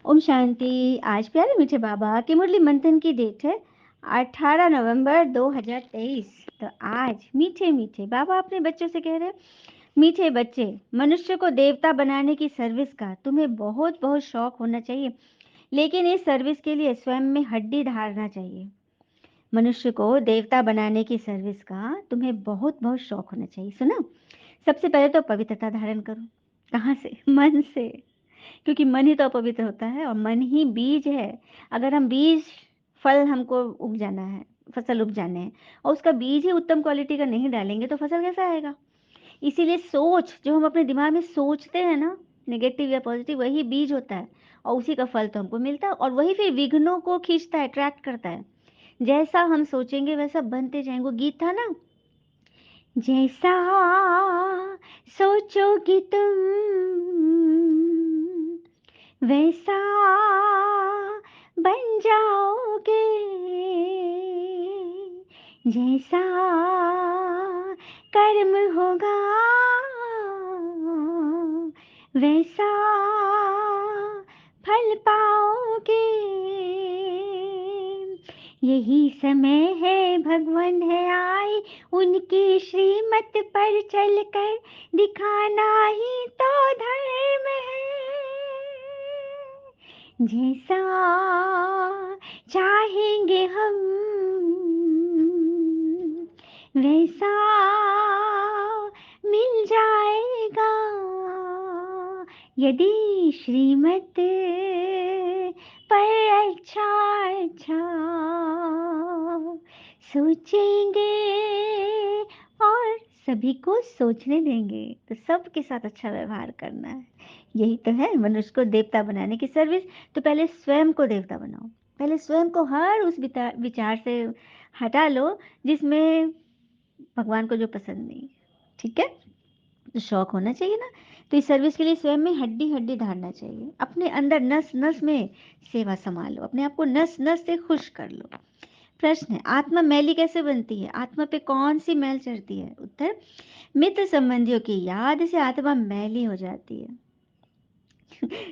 ओम शांति। आज प्यारे मीठे बाबा की मुरली मंथन की डेट है 18 नवंबर 2023। तो आज मीठे मीठे बाबा अपने बच्चों से कह रहे हैं, मीठे बच्चे, मनुष्य को देवता बनाने की सर्विस का तुम्हें बहुत बहुत शौक होना चाहिए, लेकिन इस सर्विस के लिए स्वयं में हड्डी धारना चाहिए। मनुष्य को देवता बनाने की सर्विस का तुम्हें बहुत बहुत शौक होना चाहिए। सुना? सबसे पहले तो पवित्रता धारण करो। कहाँ से? मन से। क्योंकि मन ही तो अपवित्र होता है और मन ही बीज है। अगर हम बीज फल हमको उग जाना है, फसल उग जाने हैं, और उसका बीज ही उत्तम क्वालिटी का नहीं डालेंगे तो फसल कैसा आएगा? इसीलिए सोच, जो हम अपने दिमाग में सोचते हैं ना, नेगेटिव या पॉजिटिव, वही बीज होता है और उसी का फल तो हमको मिलता है, और वही फिर विघ्नों को खींचता है, अट्रैक्ट करता है। जैसा हम सोचेंगे वैसा बनते जाएंगे। वो गीत था ना, जैसा सोचोगी तुम वैसा बन जाओगे, जैसा कर्म होगा वैसा फल पाओगे। यही समय है, भगवान है आए, उनकी श्रीमत पर चलकर दिखाना ही तो धर्म है। जैसा चाहेंगे हम वैसा मिल जाएगा, यदि श्रीमत पर अच्छा अच्छा सोचेंगे और सभी को सोचने देंगे तो सबके साथ अच्छा व्यवहार करना है। यही तो है मनुष्य को देवता बनाने की सर्विस। तो पहले स्वयं को देवता बनाओ। पहले स्वयं को हर उस विचार से हटा लो जिसमें भगवान को जो पसंद नहीं। ठीक है? तो शौक होना चाहिए ना। तो इस सर्विस के लिए स्वयं में हड्डी हड्डी धारना चाहिए। अपने अंदर नस नस में सेवा संभालो, अपने आप को नस नस से खुश कर लो। प्रश्न है, आत्मा मैली कैसे बनती है? आत्मा पे कौन सी मैल चढ़ती है? उत्तर, मित्र संबंधियों की याद से आत्मा मैली हो जाती है।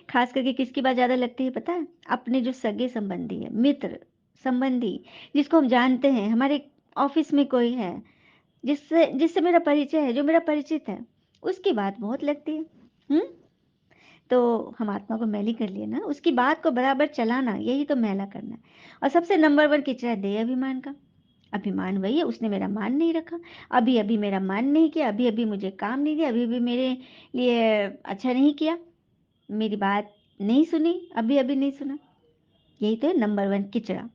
खास करके किसकी बात ज्यादा लगती है पता है? अपने जो सगे संबंधी है, मित्र संबंधी, जिसको हम जानते हैं, हमारे ऑफिस में कोई है, जिससे जिससे मेरा परिचय है, जो मेरा परिचित है, उसकी बात बहुत लगती है। हम्म। तो हम आत्मा को मैली कर लिए ना, उसकी बात को बराबर चलाना, यही तो मैला करना है। और सबसे नंबर वन किचरा है दे अभिमान का। अभिमान वही है, उसने मेरा मान नहीं रखा, अभी अभी मेरा मान नहीं किया, अभी अभी मुझे काम नहीं दिया, अभी अभी मेरे लिए अच्छा नहीं किया, मेरी बात नहीं सुनी, अभी अभी नहीं सुना। यही तो है नंबर वन किचड़ा।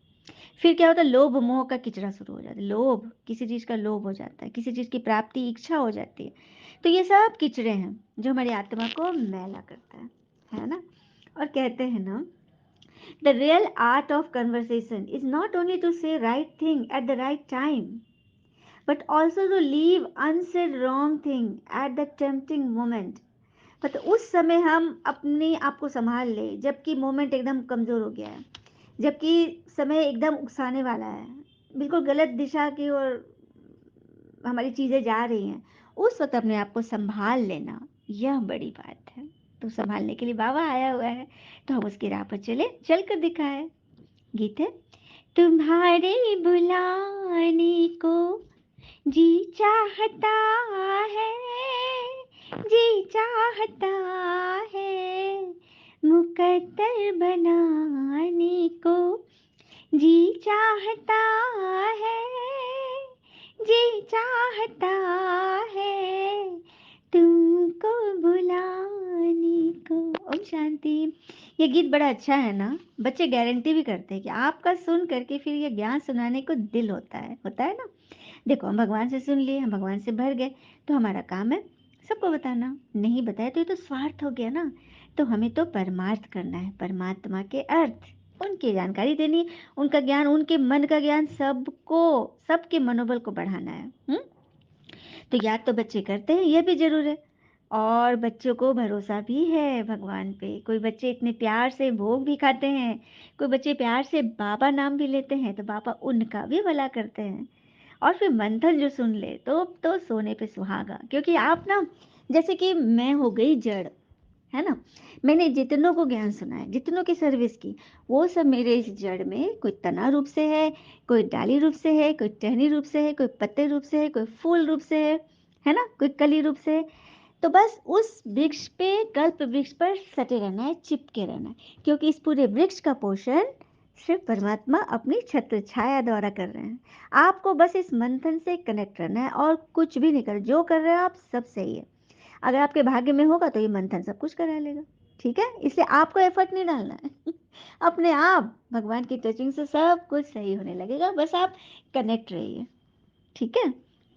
फिर क्या होता है? लोभ मोह का किचड़ा शुरू हो जाता है। लोभ, किसी चीज का लोभ हो जाता है, किसी चीज की प्राप्ति इच्छा हो जाती है। तो ये सब किचड़े हैं जो हमारी आत्मा को मैला करता है ना? और कहते हैं ना, the real art of conversation is not only to say right thing at the right time, but also to leave unsaid wrong thing at the tempting moment. मतलब उस समय हम अपने आप को संभाल ले जबकि मोमेंट एकदम कमजोर हो गया है, जबकि समय एकदम उकसाने वाला है, बिल्कुल गलत दिशा की ओर हमारी चीजें जा रही हैं, उस वक्त अपने आप को संभाल लेना, यह बड़ी बात है। तो संभालने के लिए बाबा आया हुआ है, तो हम उसकी राह पर चले, चल कर दिखाए। गीत है, तुम्हारे बुलाने को जी चाहता है, जी चाहता है, मुकद्दर बनाने को जी चाहता है, जी चाहता है, तुमको बुलाने को। ओम शांति। ये गीत बड़ा अच्छा है ना। बच्चे गारंटी भी करते हैं कि आपका सुन करके फिर ये ज्ञान सुनाने को दिल होता है ना। देखो, हम भगवान से सुन लिए, हम भगवान से भर गए, तो हमारा काम है सबको बताना। नहीं बताया तो ये तो स्वार्थ हो गया ना। तो हमें तो परमार्थ करना है, परमात्मा के अर्थ, उनकी जानकारी देनी, उनका ज्ञान, उनके मन का ज्ञान सबको, सबके मनोबल को बढ़ाना है। तो याद तो बच्चे करते हैं, यह भी जरूर है। और बच्चों को भरोसा भी है भगवान पे। कोई बच्चे इतने प्यार से भोग भी खाते हैं, कोई बच्चे प्यार से बाबा नाम भी लेते हैं, तो बाबा उनका भी भला करते हैं। और फिर मंथन जो सुन ले तो सोने पे सुहागा। क्योंकि आप ना, जैसे कि मैं हो गई जड़, है ना? मैंने जितनों को ज्ञान सुनाया, जितनों की सर्विस की, वो सब मेरे इस जड़ में कोई तना रूप से कोई डाली रूप से कोई टहनी रूप से कोई पत्ते रूप से कोई फूल रूप से है ना? कोई कली रूप से है। तो बस उस वृक्ष पे, कल्प वृक्ष पर सटे रहना है, चिपके रहना है, क्योंकि इस पूरे वृक्ष का पोषण सिर्फ परमात्मा अपनी छत्र छाया द्वारा कर रहे हैं। आपको बस इस मंथन से कनेक्ट रहना है और कुछ भी नहीं कर, जो कर रहे हो आप सब सही है। अगर आपके भाग्य में होगा तो ये मंथन सब कुछ करा लेगा। ठीक है, इसलिए आपको एफर्ट नहीं डालना है। अपने आप भगवान की टचिंग से सब कुछ सही होने लगेगा, बस आप कनेक्ट रहिए। ठीक है,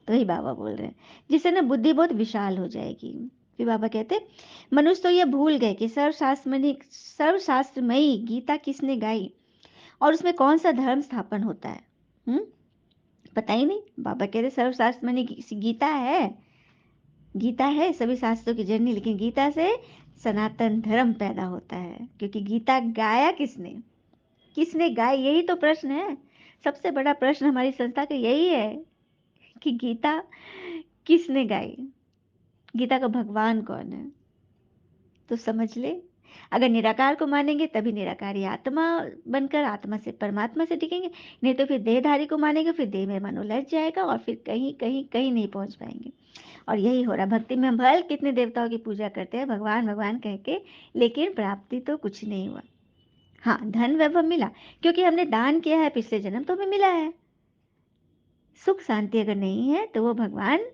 तो ही बाबा बोल रहे हैं, जिससे ना बुद्धि बहुत विशाल हो जाएगी। फिर बाबा कहते, मनुष्य तो ये भूल गए कि सर्वशास्त्रमयी गीता किसने गाई और उसमें कौन सा धर्म स्थापन होता है। हम्म, पता ही नहीं। बाबा कहते सर्वशास्त्रमयी गीता है, गीता है सभी शास्त्रों की जननी, लेकिन गीता से सनातन धर्म पैदा होता है। क्योंकि गीता गाया किसने, किसने गाई, यही तो प्रश्न है। सबसे बड़ा प्रश्न हमारी संस्था का यही है कि गीता किसने गाई, गीता का भगवान कौन है। तो समझ ले, अगर निराकार को मानेंगे तभी निराकारी आत्मा बनकर आत्मा से परमात्मा से टिकेंगे, नहीं तो फिर देहधारी को मानेंगे, फिर देह में मन उलझ जाएगा और फिर कहीं कहीं कहीं नहीं पहुंच पाएंगे। और यही हो रहा भक्ति में। हम भले कितने देवताओं की पूजा करते हैं भगवान भगवान कह के, लेकिन प्राप्ति तो कुछ नहीं हुआ। हाँ, धन वैभव मिला, क्योंकि हमने दान किया है पिछले जन्म, तो हमें मिला है। सुख शांति अगर नहीं है तो वो भगवान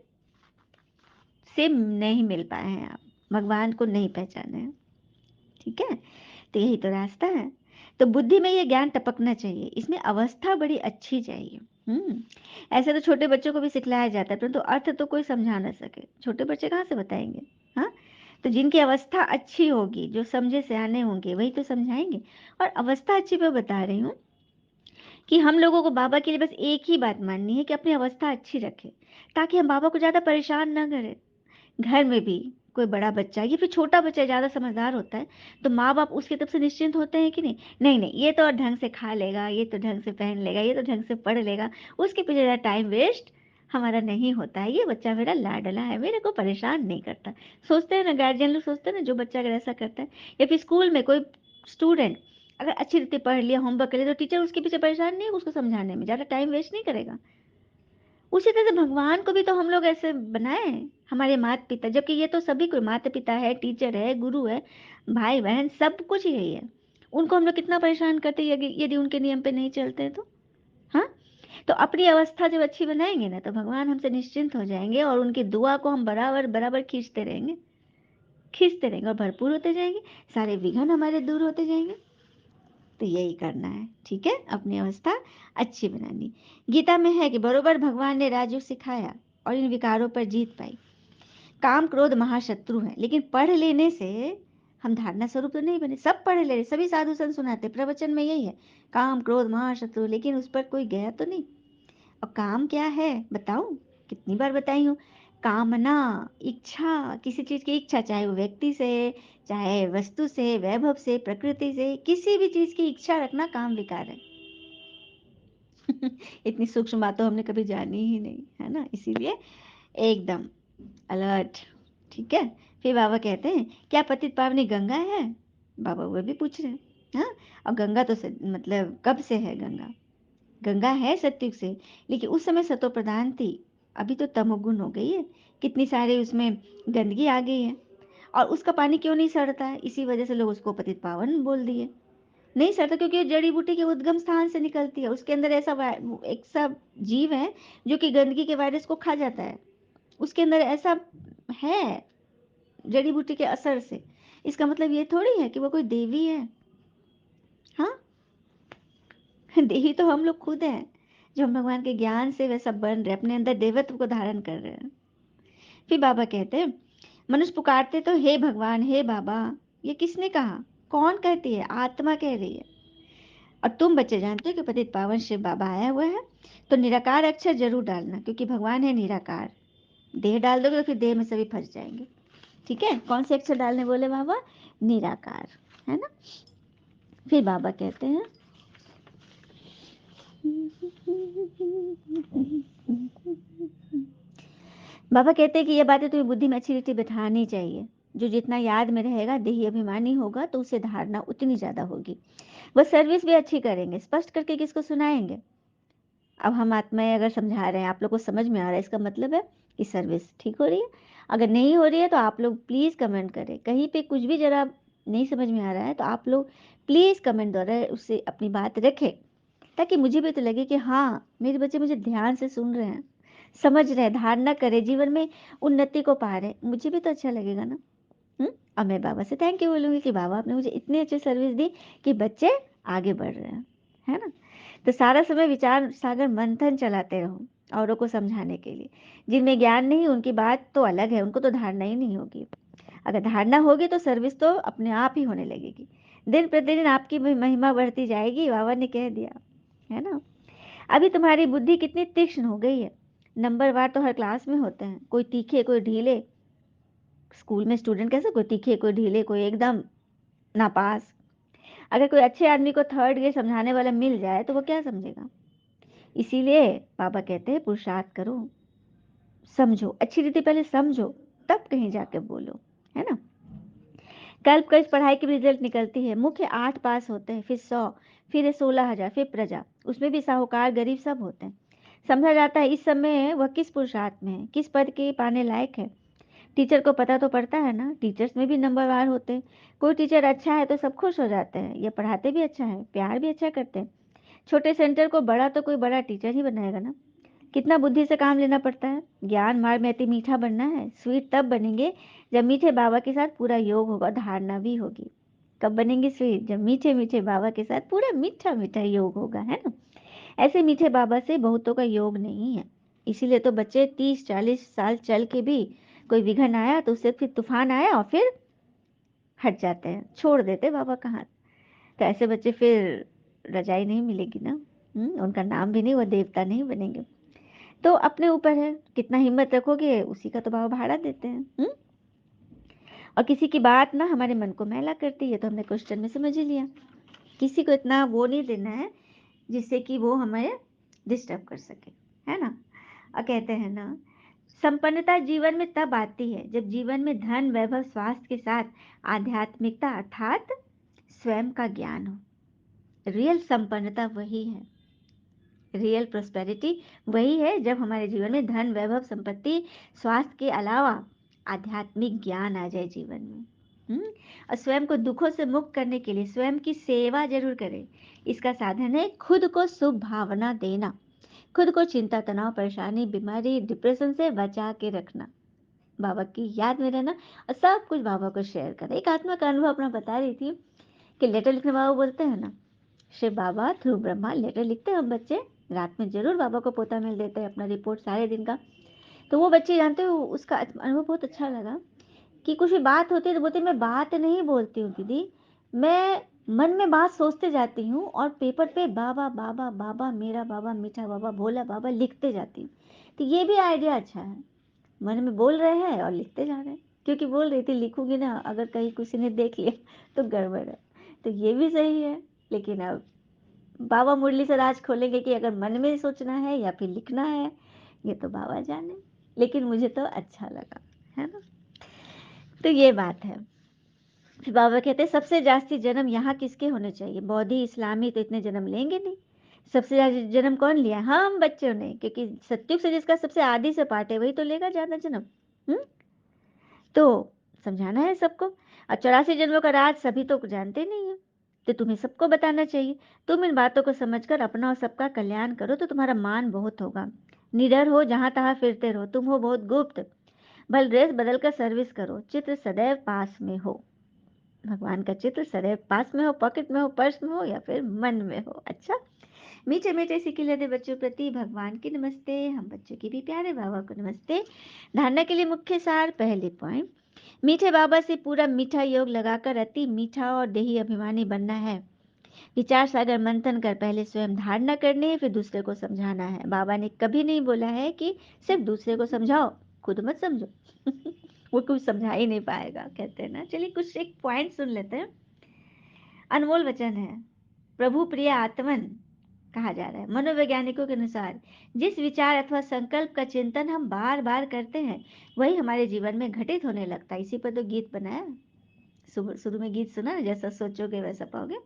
से नहीं मिल पाए हैं, आप भगवान को नहीं पहचाने हैं। ठीक है, तो यही तो रास्ता है। तो बुद्धि में ये ज्ञान टपकना चाहिए, इसमें अवस्था बड़ी अच्छी चाहिए। ऐसे तो छोटे बच्चों को भी सिखलाया जाता है, परंतु अर्थ तो कोई समझा ना सके, छोटे बच्चे कहाँ से बताएंगे। हाँ, तो जिनकी अवस्था अच्छी होगी, जो समझे सियाने होंगे, वही तो समझाएंगे। और अवस्था अच्छी मैं बता रही हूँ कि हम लोगों को बाबा के लिए बस एक ही बात माननी है कि अपनी अवस्था अच्छी रखे, ताकि हम बाबा को ज़्यादा परेशान ना करें। घर में भी कोई बड़ा बच्चा या फिर छोटा बच्चा ज़्यादा समझदार होता है, तो माँ बाप उसकी तरफ से निश्चिंत होते हैं कि नहीं, नहीं नहीं, ये तो ढंग से खा लेगा, ये तो ढंग से पहन लेगा, ये तो ढंग से पढ़ लेगा, उसके पीछे ज़्यादा टाइम वेस्ट हमारा नहीं होता है, ये बच्चा मेरा लाडला है, मेरे को परेशान नहीं करता। सोचते हैं ना गार्जियन लोग, सोचते हैं ना जो बच्चा अगर ऐसा करता है। या फिर स्कूल में कोई स्टूडेंट अगर अच्छी रीति पढ़ लिया, होमवर्क कर लिया, तो टीचर उसके पीछे परेशान नहीं है, उसको समझाने में ज़्यादा टाइम वेस्ट नहीं करेगा। उसी तरह से भगवान को भी तो हम लोग ऐसे बनाए, हमारे माता पिता, जबकि ये तो सभी कोई माता पिता है, टीचर है, गुरु है, भाई बहन, सब कुछ यही है। उनको हम लोग कितना परेशान करते हैं यदि यदि उनके नियम पे नहीं चलते हैं तो। हाँ, तो अपनी अवस्था जब अच्छी बनाएंगे ना, तो भगवान हमसे निश्चिंत हो जाएंगे और उनकी दुआ को हम बराबर बराबर खींचते रहेंगे, खींचते रहेंगे और भरपूर होते जाएंगे, सारे विघ्न हमारे दूर होते जाएंगे। तो यही करना है। ठीक है, अपनी अवस्था अच्छी बनानी। गीता में है कि बरोबर भगवान ने राजयोग सिखाया और इन विकारों पर जीत पाई। काम क्रोध महाशत्रु है, लेकिन पढ़ लेने से हम धारणा स्वरूप तो नहीं बने। सब पढ़ ले रहे, सभी साधु संत सुनाते, प्रवचन में यही है, काम क्रोध महाशत्रु, लेकिन उस पर कोई गया तो नहीं। और काम क्या है बताऊं, कितनी बार बताई हूँ। कामना, इच्छा, किसी चीज की इच्छा, चाहे वो व्यक्ति से, चाहे वस्तु से, वैभव से, प्रकृति से, किसी भी चीज की इच्छा रखना काम विकार है। इतनी सूक्ष्म बात तो हमने कभी जानी ही नहीं, है ना, इसीलिए एकदम अलर्ट। ठीक है, फिर बाबा कहते हैं क्या पतित पावनी गंगा है, बाबा वो भी पूछ रहे हैं। हाँ, और गंगा तो मतलब कब से है गंगा, गंगा है सतयुग से, लेकिन उस समय सतो प्रधान थी, अभी तो तमोगुण हो गई है, कितनी सारी उसमें गंदगी आ गई है। और उसका पानी क्यों नहीं सड़ता है, इसी वजह से लोग उसको पतित पावन बोल दिए। नहीं सड़ता क्योंकि वो जड़ी बूटी के उद्गम स्थान से निकलती है, उसके अंदर ऐसा एक सा जीव है जो कि गंदगी के वायरस को खा जाता है, उसके अंदर ऐसा है, जड़ी बूटी के असर से। इसका मतलब ये थोड़ी है कि वो कोई देवी है। हाँ, देवी तो हम लोग खुद हैं, जो हम भगवान के ज्ञान से वैसा बन रहे, अपने अंदर देवत्व को धारण कर रहे हैं। फिर बाबा कहते हैं मनुष्य पुकारते तो हे भगवान हे बाबा, ये किसने कहा, कौन कहती है, आत्मा कह रही है। और तुम बच्चे जानते हो कि पतित पावन शिव बाबा आया हुआ है, तो निराकार अक्षर जरूर डालना, क्योंकि भगवान है निराकार। देह डाल दोगे तो फिर देह में सभी फंस जाएंगे। ठीक है, कौन से अक्षर डालने बोले बाबा, निराकार, है ना। फिर बाबा कहते हैं बाबा कहते हैं कि ये बातें तुम्हें बुद्धि में अच्छी रीति बैठानी चाहिए। जो जितना याद में रहेगा, देही अभिमानी होगा, तो उसे धारणा उतनी ज़्यादा होगी। वह सर्विस भी अच्छी करेंगे, स्पष्ट करके किसको सुनाएँगे। अब हम आत्माएँ अगर समझा रहे हैं, आप लोग को समझ में आ रहा है, इसका मतलब है कि सर्विस ठीक हो रही है। अगर नहीं हो रही है तो आप लोग प्लीज़ कमेंट करें। कहीं पे कुछ भी ज़रा नहीं समझ में आ रहा है तो आप लोग प्लीज़ कमेंट द्वारा उससे अपनी बात रखें, ताकि मुझे भी तो लगे कि हाँ, मेरे बच्चे मुझे ध्यान से सुन रहे हैं, समझ रहे हैं, धारणा करें, जीवन में उन्नति को पा रहे हैं। मुझे भी तो अच्छा लगेगा ना। अब मैं बाबा से थैंक यू बोलूँगी कि बाबा आपने मुझे इतनी अच्छी सर्विस दी कि बच्चे आगे बढ़ रहे हैं, है ना? तो सारा समय विचार सागर मंथन चलाते रहो औरों को समझाने के लिए। जिनमें ज्ञान नहीं उनकी बात तो अलग है, उनको तो धारणा ही नहीं होगी। अगर धारणा होगी तो सर्विस तो अपने आप ही होने लगेगी। दिन प्रतिदिन आपकी महिमा बढ़ती जाएगी, बाबा ने कह दिया, है ना? अभी तुम्हारी बुद्धि कितनी तीक्ष्ण हो गई है। नंबरवार तो हर क्लास में होते हैं, कोई तीखे कोई ढीले। स्कूल में स्टूडेंट कैसे, कोई तीखे कोई ढीले कोई एकदम नापास। अगर कोई अच्छे आदमी को थर्ड ग्रेड समझाने वाला मिल जाए तो वो क्या समझेगा। इसीलिए बाबा कहते हैं पुरुषार्थ करो, समझो अच्छी रीति, पहले समझो तब कहीं जाके बोलो, है ना। कल्प का इस पढ़ाई की रिजल्ट निकलती है, मुख्य 8 पास होते हैं, फिर 100, फिर 16,000, फिर प्रजा, उसमें भी साहूकार गरीब सब होते हैं। समझा जाता है इस समय वह किस पुरुषार्थ में है, किस पद के पाने लायक है। टीचर को पता तो पड़ता है ना, टीचर्स में भी नंबरवार होते हैं। कोई टीचर अच्छा है तो सब खुश हो जाते हैं, ये पढ़ाते भी अच्छा है, प्यार भी अच्छा करते हैं। छोटे सेंटर को बड़ा तो कोई बड़ा टीचर ही बनाएगा ना। कितना बुद्धि से काम लेना पड़ता है। ज्ञान मार्ग में अति मीठा बनना है, स्वीट तब बनेंगे जब मीठे बाबा के साथ पूरा योग होगा, धारणा भी होगी। कब बनेंगे स्वीट, जब मीठे मीठे बाबा के साथ पूरा मीठा मीठा योग होगा, है ना। ऐसे मीठे बाबा से बहुतों का योग नहीं है। इसीलिए तो बच्चे 30-40 साल चल के भी कोई विघन आया तो उससे फिर तूफान आया और फिर हट जाते हैं, छोड़ देते बाबा का हाथ। तो ऐसे बच्चे फिर रजाई नहीं मिलेगी ना। उनका नाम भी नहीं, वो देवता नहीं बनेंगे। तो अपने ऊपर है, कितना हिम्मत रखोगे उसी का तो बाबा भाड़ा देते हैं। और किसी की बात ना हमारे मन को मैला करती है, तो हमने क्वेश्चन में समझ ही लिया। किसी को इतना वो नहीं देना है जिससे कि वो हमें डिस्टर्ब कर सके, है ना। और कहते हैं ना, संपन्नता जीवन में तब आती है जब जीवन में धन वैभव स्वास्थ्य के साथ आध्यात्मिकता अर्थात स्वयं का ज्ञान हो। रियल संपन्नता वही है, रियल प्रोस्पेरिटी वही है जब हमारे जीवन में धन वैभव संपत्ति स्वास्थ्य के अलावा आध्यात्मिक ज्ञान आ जाए जीवन में। और स्वयं को दुखों से मुक्त करने के लिए स्वयं की सेवा जरूर करें। इसका साधन है खुद को शुभ भावना देना, खुद को चिंता तनाव परेशानी बीमारी डिप्रेशन से बचा के रखना, बाबा की याद में रहना और सब कुछ बाबा को शेयर करना। एक आत्मा का अनुभव अपना बता रही थी कि लेटर लिखने बाबा बोलते हैं ना, शिव बाबा थ्रू ब्रह्मा लेटर लिखते हैं हम बच्चे, रात में जरूर बाबा को पोता मिल देते हैं अपना रिपोर्ट सारे दिन का। तो वो बच्चे जानते हो उसका अनुभव बहुत अच्छा लगा कि कुछ भी बात होती है तो बोलते मैं बात नहीं बोलती हूँ दीदी, मैं मन में बात सोचते जाती हूँ और पेपर पे बाबा बाबा बाबा मेरा बाबा मीठा बाबा भोला बाबा लिखते जाती हूँ। तो ये भी आइडिया अच्छा है, मन में बोल रहे हैं और लिखते जा रहे हैं। क्योंकि बोल रही थी लिखूंगी ना, अगर कहीं किसी ने देख लिया तो गड़बड़ है। तो ये भी सही है। लेकिन अब बाबा मुरली से राज खोलेंगे कि अगर मन में सोचना है या फिर लिखना है, ये तो बाबा जाने। लेकिन मुझे तो अच्छा लगा, है ना। तो ये बात है। फिर बाबा कहते हैं सबसे जास्ती जन्म यहाँ किसके होने चाहिए, बौद्धि इस्लामी तो इतने जन्म लेंगे नहीं। सबसे ज्यादा जन्म कौन लिया, हम बच्चों ने, क्योंकि सत्युग से जिसका सबसे आदि से पाठ है वही तो लेगा ज्यादा जन्म। हम्म तो समझाना है सबको। और 84 जन्मों का राज सभी तो जानते नहीं है, तो तुम्हें सबको बताना चाहिए। तुम इन बातों को समझकर अपना और सबका कल्याण करो तो तुम्हारा मान बहुत होगा। निडर हो, जहां तहां फिरते रहो, तुम हो बहुत गुप्त। भल ड्रेस बदल कर सर्विस करो, चित्र सदैव पास में हो। भगवान का चित्र सदैव पास में हो, पॉकेट में हो, पर्स में हो या फिर मन में हो। अच्छा, मीठे मीठे सीखे लेते बच्चों प्रति भगवान की नमस्ते, हम बच्चों की भी प्यारे बाबा को नमस्ते। धारणा के लिए मुख्य सार, पहले पॉइंट, मीठे बाबा से पूरा मीठा योग लगाकर अति मीठा और देही अभिमानी बनना है। विचार सागर मंथन कर पहले स्वयं धारणा करनी है, फिर दूसरे को समझाना है। बाबा ने कभी नहीं बोला है कि सिर्फ दूसरे को समझाओ, खुद मत समझो। वो कुछ समझा ही नहीं पाएगा, कहते हैं ना। चलिए कुछ एक पॉइंट सुन लेते हैं। अनमोल वचन है, प्रभु प्रिय आत्मन कहा जा रहा है। मनोवैज्ञानिकों के अनुसार जिस विचार अथवा संकल्प का चिंतन हम बार बार करते हैं वही हमारे जीवन में घटित होने लगता है। इसी पर तो गीत बनाया, शुरू में गीत सुना, जैसा सोचोगे वैसा पाओगे।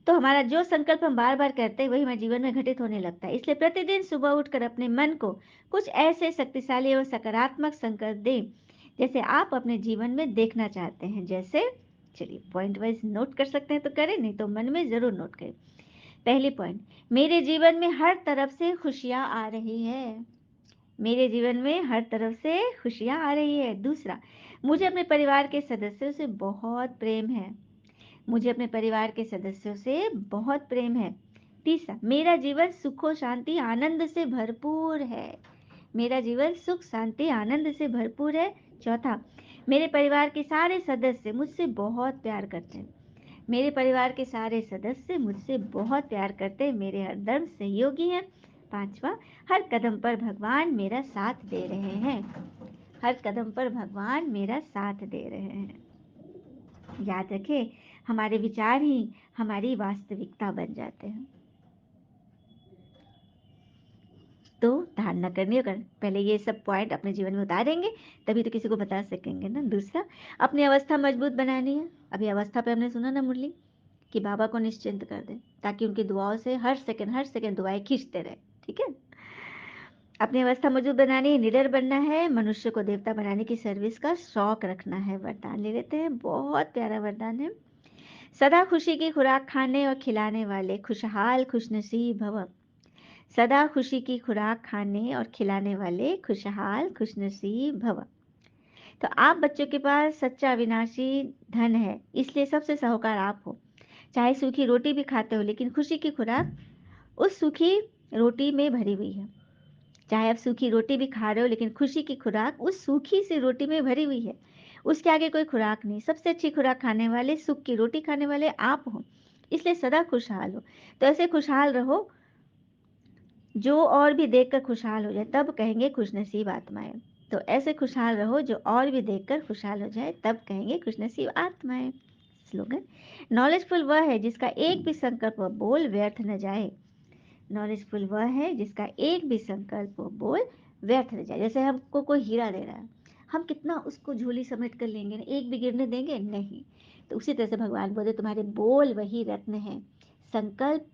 तो हमारा जो संकल्प हम बार बार करते हैं वही हमारे जीवन में घटित होने लगता है। इसलिए प्रतिदिन सुबह उठकर अपने मन को कुछ ऐसे शक्तिशाली और सकारात्मक संकल्प दें जैसे आप अपने जीवन में देखना चाहते हैं। जैसे, चलिए पॉइंट वाइज नोट कर सकते हैं तो करें, नहीं तो मन में जरूर नोट करें। पहली पॉइंट, मेरे जीवन में हर तरफ से खुशियां आ रही है। मेरे जीवन में हर तरफ से खुशियां आ रही है। दूसरा, मुझे अपने परिवार के सदस्यों से बहुत प्रेम है। मुझे अपने परिवार के सदस्यों से बहुत प्रेम है। तीसरा, मेरा जीवन सुख और शांति आनंद से भरपूर है। मेरा जीवन सुख शांति आनंद से भरपूर है। चौथा, मेरे परिवार के सारे सदस्य मुझसे बहुत प्यार करते हैं। मेरे परिवार के सारे सदस्य मुझसे बहुत प्यार करते हैं, मेरे हरदम सहयोगी हैं। पांचवा, हर कदम पर भगवान मेरा साथ दे रहे हैं। हर कदम पर भगवान मेरा साथ दे रहे हैं। याद रखें, हमारे विचार ही हमारी वास्तविकता बन जाते हैं। तो धारणा करनी होगा, पहले ये सब पॉइंट अपने जीवन में उतारेंगे तभी तो किसी को बता सकेंगे ना। दूसरा, अपनी अवस्था मजबूत बनानी है। अभी अवस्था पे हमने सुना ना मुरली, कि बाबा को निश्चिंत कर दे ताकि उनकी दुआओं से हर सेकंड दुआएं खींचते रहे। ठीक है। अपनी अवस्था मजबूत बनानी है, निडर बनना है, मनुष्य को देवता बनाने की सर्विस का शौक रखना है। वरदान ले लेते हैं, बहुत प्यारा वरदान है। सदा खुशी की खुराक खाने और खिलाने वाले खुशहाल खुशनसीब भव। सदा खुशी की खुराक खाने और खिलाने वाले खुशहाल खुशनसीब भव। तो आप बच्चों के पास सच्चा अविनाशी धन है, इसलिए सबसे साहूकार आप हो। चाहे सूखी रोटी भी खाते हो लेकिन खुशी की खुराक उस सूखी रोटी में भरी हुई है। चाहे आप सूखी रोटी भी खा रहे हो लेकिन खुशी की खुराक उस सूखी सी रोटी में भरी हुई है। उसके आगे कोई खुराक नहीं। सबसे अच्छी खुराक खाने वाले, सुख की रोटी खाने वाले आप हो, इसलिए सदा खुशहाल हो। तो ऐसे खुशहाल रहो जो और भी देखकर खुशहाल हो जाए, तब कहेंगे खुशनसीब आत्माएं। तो ऐसे खुशहाल रहो जो और भी देखकर खुशहाल हो जाए, तब कहेंगे खुशनसीब आत्माएं। स्लोगन, नॉलेजफुल वह है जिसका एक भी संकल्प व बोल व्यर्थ न जाए। नॉलेजफुल वह है जिसका एक भी संकल्प व बोल व्यर्थ न जाए। जैसे हमको कोई हीरा दे रहा है, हम कितना उसको झोली समेट कर लेंगे, एक भी गिरने देंगे नहीं। तो उसी तरह से भगवान बोले तुम्हारे बोल वही रत्न है। संकल्प,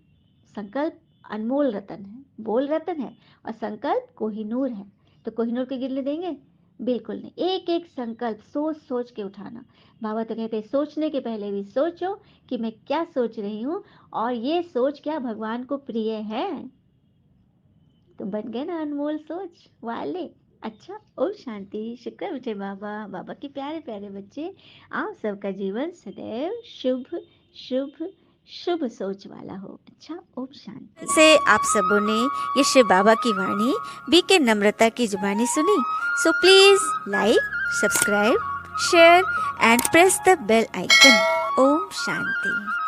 संकल्प अनमोल रतन है, बोल रतन है, और संकल्प कोहिनूर है। तो कोहिनूर के गिरने देंगे? बिल्कुल नहीं। एक एक संकल्प सोच सोच के उठाना। बाबा तो कहते हैं सोचने के पहले भी सोचो कि मैं क्या सोच रही हूँ, और ये सोच क्या भगवान को प्रिय है। तो बन गए ना अनमोल सोच वाले। अच्छा, ओम शांति। शुक्र मीठे बाबा, बाबा के प्यारे प्यारे बच्चे, आप सबका जीवन सदैव शुभ शुभ शुभ सोच वाला हो। अच्छा, ओम शांति। से आप सबों ने ये शिव बाबा की वाणी बीके नम्रता की जुबानी सुनी। So please like, subscribe, share and press the bell icon. ओम शांति।